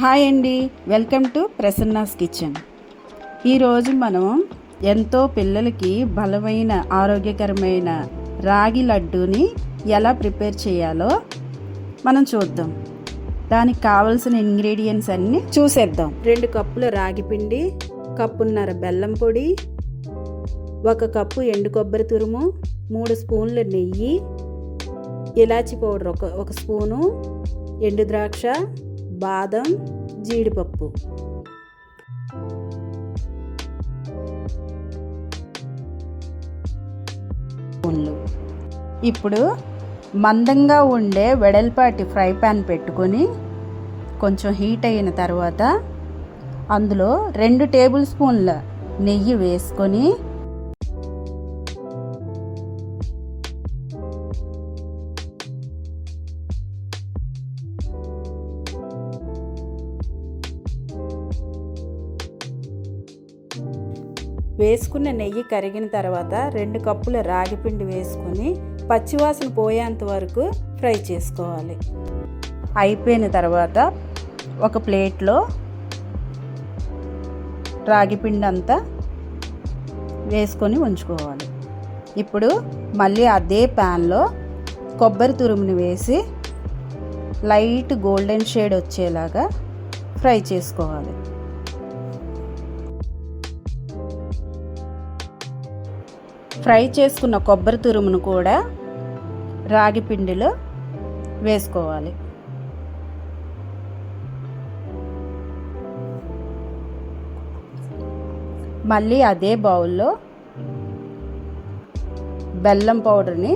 Hi అండి, welcome to Prasanna's kitchen. ఈరోజు మనం ఎంతో పిల్లలకి బలమైన ఆరోగ్యకరమైన రాగి లడ్డూని ఎలా ప్రిపేర్ చేయాలో మనం చూద్దాం. దానికి కావలసిన ఇంగ్రీడియంట్స్ అన్నీ చూసేద్దాం. 2 కప్పుల రాగి పిండి, కప్పున్నర బెల్లం పొడి, 1 కప్పు ఎండు కొబ్బరి తురుము, 3 స్పూన్ల నెయ్యి, ఇలాచి పౌడర్ 1 స్పూను, ఎండు ద్రాక్ష, బాదం, జీడిపప్పు. ఇప్పుడు మందంగా ఉండే వెడల్పాటి ఫ్రై పాన్ పెట్టుకొని కొంచెం హీట్ అయిన తర్వాత అందులో 2 టేబుల్ స్పూన్ల నెయ్యి వేసుకొని వేసుకున్న నెయ్యి కరిగిన తర్వాత 2 కప్పుల రాగి పిండి వేసుకొని పచ్చివాసన పోయేంత వరకు ఫ్రై చేసుకోవాలి. అయిపోయిన తర్వాత ఒక ప్లేట్లో రాగి పిండి అంతా వేసుకొని ఉంచుకోవాలి. ఇప్పుడు మళ్ళీ అదే ప్యాన్లో కొబ్బరి తురుముని వేసి లైట్ గోల్డెన్ షేడ్ వచ్చేలాగా ఫ్రై చేసుకోవాలి. ఫ్రై చేసుకున్న కొబ్బరి తురుమును కూడా రాగి పిండిలో వేసుకోవాలి. మళ్ళీ అదే బౌల్లో బెల్లం పౌడర్ని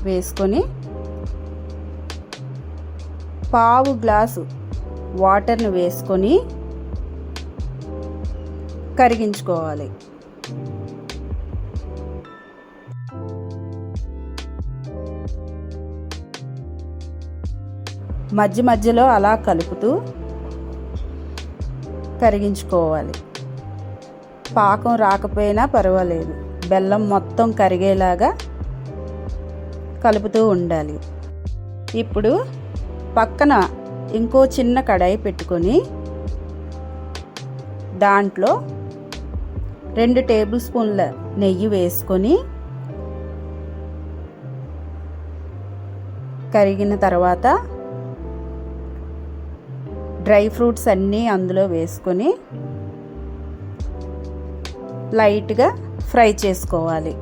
వేసుకొని పావు గ్లాసు వాటర్ని వేసుకొని కరిగించుకోవాలి. మధ్య మధ్యలో అలా కలుపుతూ కరిగించుకోవాలి. పాకం రాకపోయినా పర్వాలేదు, బెల్లం మొత్తం కరిగేలాగా కలుపుతూ ఉండాలి. ఇప్పుడు పక్కన ఇంకో చిన్న కడాయి పెట్టుకొని దాంట్లో 2 టేబుల్ స్పూన్ల నెయ్యి వేసుకొని కరిగిన తర్వాత డ్రై ఫ్రూట్స్ అన్నీ అందులో వేసుకొని లైట్గా ఫ్రై చేసుకోవాలి.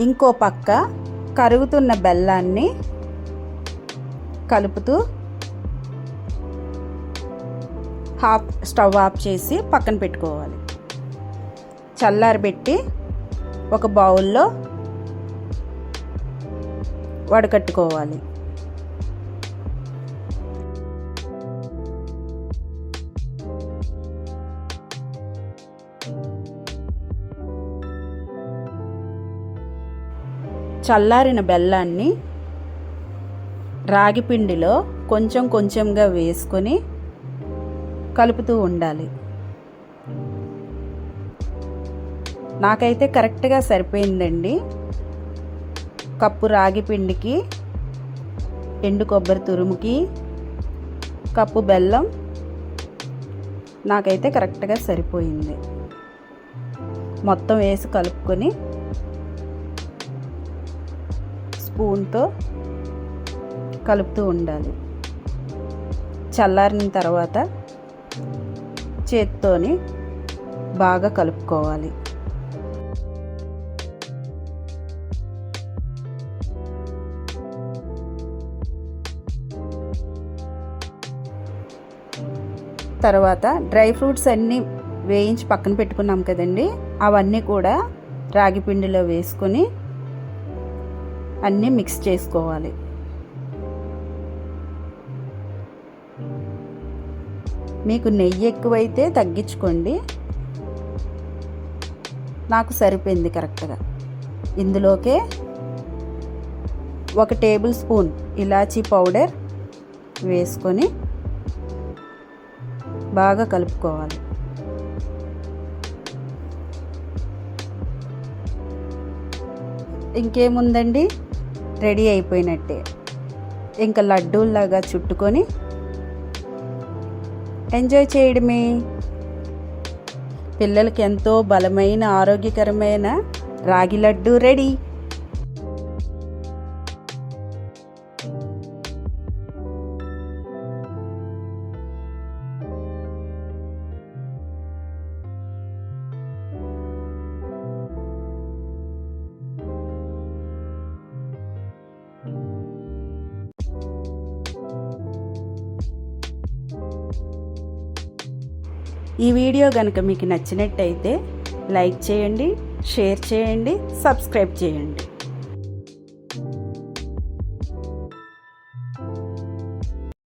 ఇంకో పక్క కరుగుతున్న బెల్లాన్ని కలుపుతూ స్టవ్ ఆఫ్ చేసి పక్కన పెట్టుకోవాలి. చల్లారబెట్టి ఒక బౌల్లో వడకట్టుకోవాలి. చల్లారిన బెల్లాన్ని రాగి పిండిలో కొంచెం కొంచెంగా వేసుకొని కలుపుతూ ఉండాలి. నాకైతే కరెక్ట్గా సరిపోయిందండి. కప్పు రాగి పిండికి, ఎండు కొబ్బరి తురుముకి, కప్పు బెల్లం నాకైతే కరెక్ట్గా సరిపోయింది. మొత్తం వేసి కలుపుకొని స్పూన్తో కలుపుతూ ఉండాలి. చల్లారిన తర్వాత చేత్తోని బాగా కలుపుకోవాలి. తర్వాత డ్రై ఫ్రూట్స్ అన్నీ వేయించి పక్కన పెట్టుకున్నాం కదండి, అవన్నీ కూడా రాగి పిండిలో వేసుకొని అన్నీ మిక్స్ చేసుకోవాలి. మీకు నెయ్యి ఎక్కువైతే తగ్గించుకోండి, నాకు సరిపోయింది కరెక్ట్గా. ఇందులోకే 1 టేబుల్ స్పూన్ ఇలాచీ పౌడర్ వేసుకొని బాగా కలుపుకోవాలి. ఇంకేముందండి, రెడీ అయిపోయినట్టే. ఇంకా లడ్డూల్లాగా చుట్టుకొని ఎంజాయ్ చేయడమే. పిల్లలకి ఎంతో బలమైన ఆరోగ్యకరమైన రాగి లడ్డు రెడీ. ఈ వీడియో కనుక మీకు నచ్చినట్టయితే లైక్ చేయండి, షేర్ చేయండి, సబ్స్క్రైబ్ చేయండి.